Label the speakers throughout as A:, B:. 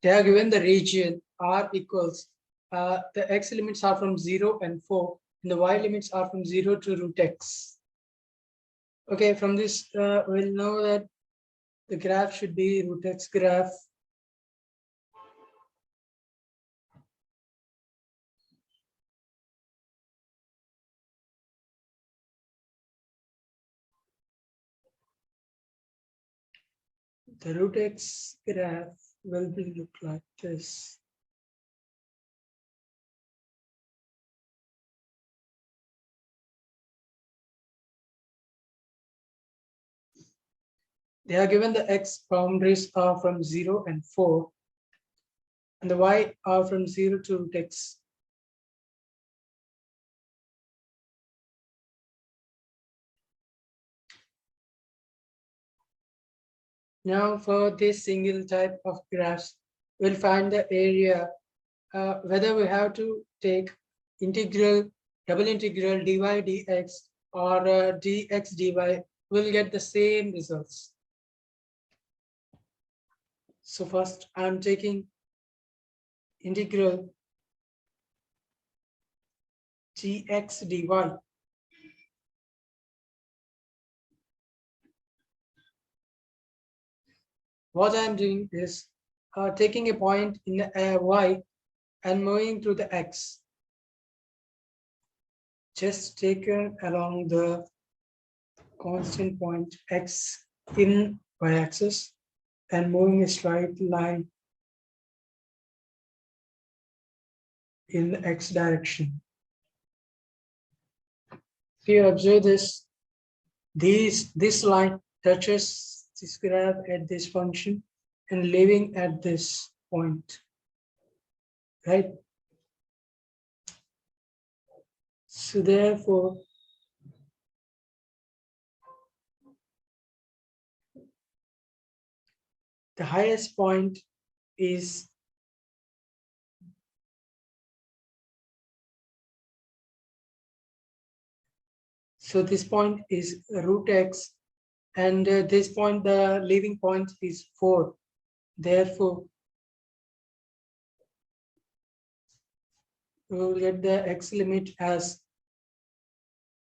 A: They are given the region R equals, the x limits are from 0 and 4, and the y limits are from 0 to root x. Okay, from this, we'll know that the graph should be root x graph. The root x graph will be look like this. They are given the x boundaries are from 0 and 4, and the y are from 0 to root x. Now for this single type of graphs, we'll find the area, whether we have to take integral, double integral dy dx or dx dy, we'll get the same results. So first I'm taking integral dx dy. What I'm doing is taking a point in the y and moving to the x. Just taken along the constant point x in y-axis and moving a straight line in the x direction. If you observe this, this line touches this graph at this function and leaving at this point, right? So therefore, the highest point is this point is root x, and this point, the leaving point is 4. Therefore, we will get the x limit as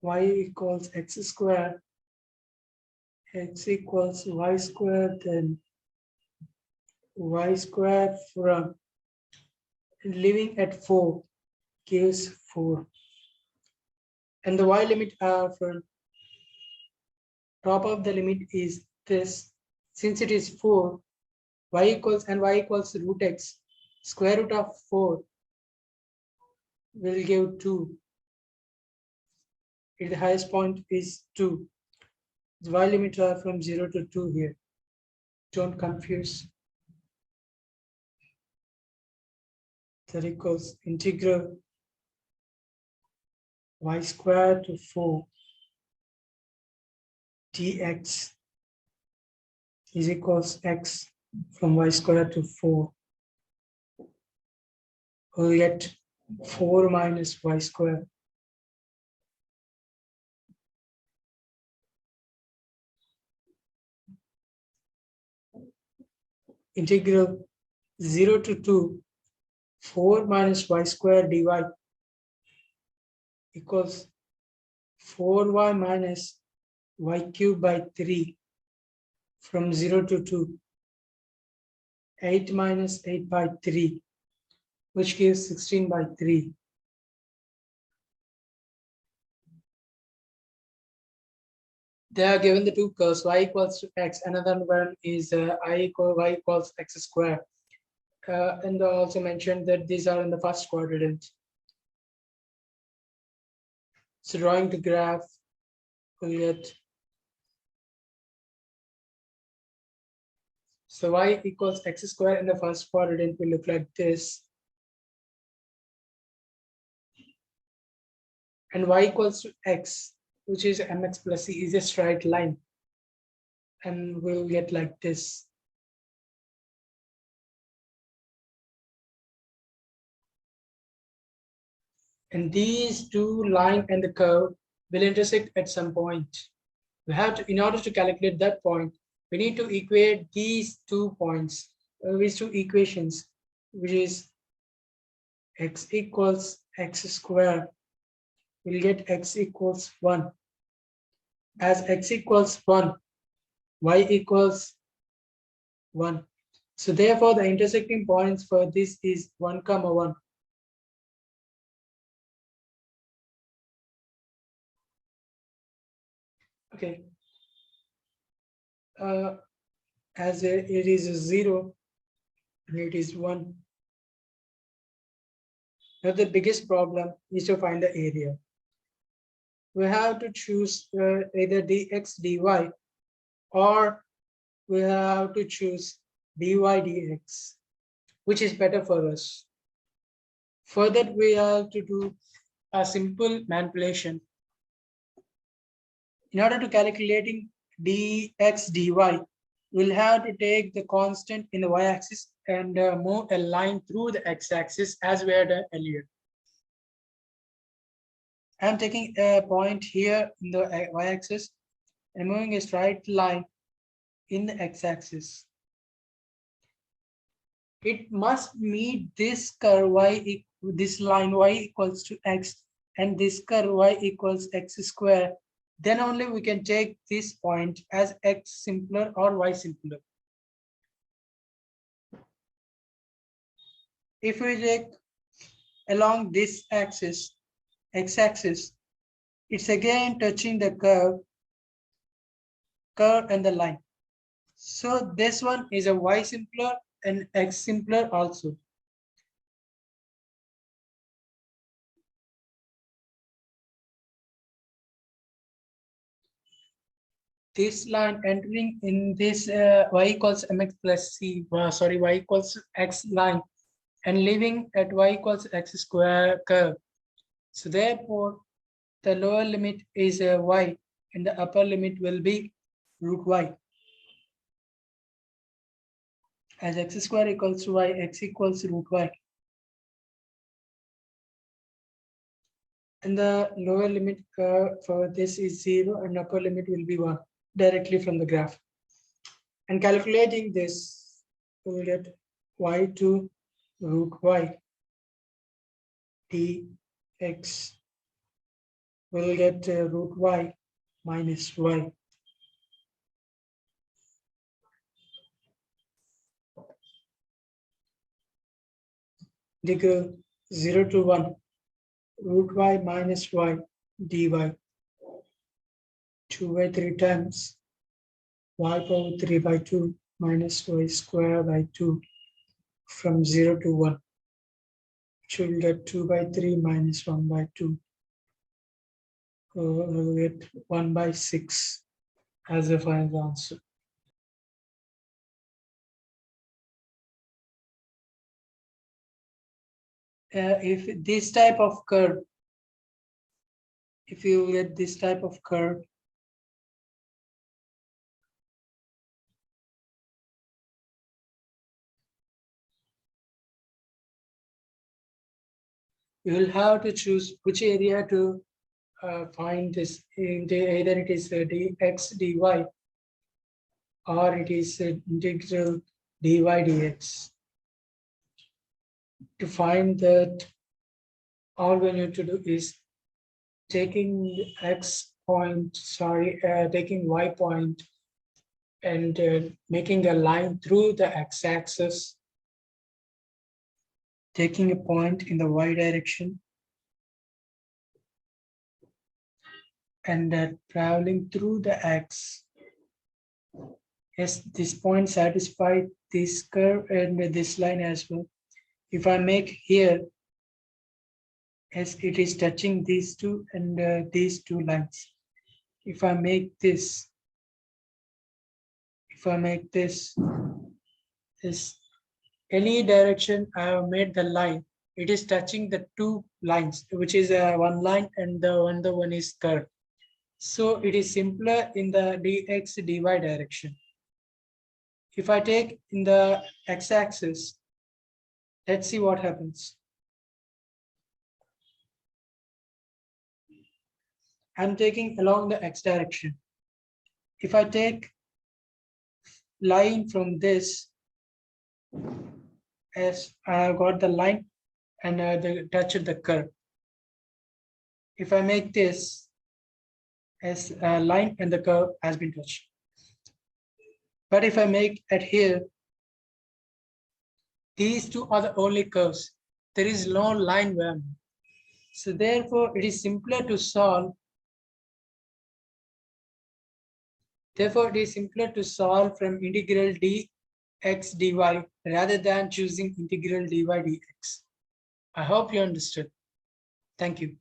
A: y equals x square, x equals y square, then y square from leaving at 4 gives 4. And the y limit from top of the limit is this. Since it is 4, y equals root x, square root of 4 will give 2. The highest point is 2. The y limits are from 0 to 2 here. Don't confuse. That equals integral y squared to 4 dx is equals x from y squared to 4. We'll get 4 minus y squared. Integral 0 to 2, 4 minus y squared dy equals 4y minus y cubed by 3 from 0 to 2, 8 minus 8 by 3, which gives 16 by 3. They are given the two curves, y equals to x. Another one is y equals x squared. And also mentioned that these are in the first quadrant. So drawing the graph, we'll get, so y equals x squared in the first quadrant will look like this. And y equals to x, which is mx plus c, is a straight line. And we'll get like this. And these two line and the curve will intersect at some point. We have to, in order to calculate that point, we need to equate these 2 points. these two equations, which is x equals x squared, we'll get x equals 1. As x equals 1, y equals 1. So therefore, the intersecting points for this is 1, 1. Okay. As it is a 0 and it is 1. Now the biggest problem is to find the area. We have to choose either dx dy, or we have to choose dy dx, which is better for us. For that, we have to do a simple manipulation. In order to calculating dx dy, we'll have to take the constant in the y-axis and move a line through the x-axis as we had done earlier. I'm taking a point here in the y-axis and moving a straight line in the x-axis. It must meet this curve this line y equals to x, and this curve y equals x square. Then only we can take this point as x simpler or y simpler. If we take along this axis, x-axis, it's again touching the curve and the line. So this one is a y simpler and x simpler also. This line entering in this y equals mx plus c, y equals x line, and leaving at y equals x square curve. So therefore, the lower limit is y and the upper limit will be root y. As x square equals to y, x equals root y. And the lower limit for this is 0 and upper limit will be 1 directly from the graph. And calculating this, we will get y2 root y dx. We'll get root y minus y. Integral 0 to 1 root y minus y dy 2 by 3 times y power 3 by 2 minus y square by 2 from 0 to 1, which will get 2 by 3 minus 1 by 2. We'll get 1 by 6 as the final answer. If this type of curve, if you get this type of curve, you will have to choose which area to find this. Either it is dx dy or it is integral dy dx. To find that, all we need to do is taking x point, taking y point and making a line through the x-axis, taking a point in the y direction, and traveling through the x. Yes, this point satisfies this curve and this line as well. If I make here, as it is touching these two and these two lines. If I make this, this any direction I have made the line, it is touching the two lines, which is one line and the other one is curve. So it is simpler in the dx dy direction. If I take in the x-axis, let's see what happens. I'm taking along the x direction. If I take line from this as I got the line and touched the curve. If I make this as a line and the curve has been touched. But if I make it here, these two are the only curves. There is no line variable. So therefore, it is simpler to solve. Therefore, it is simpler to solve from integral dx dy rather than choosing integral dy dx. I hope you understood. Thank you.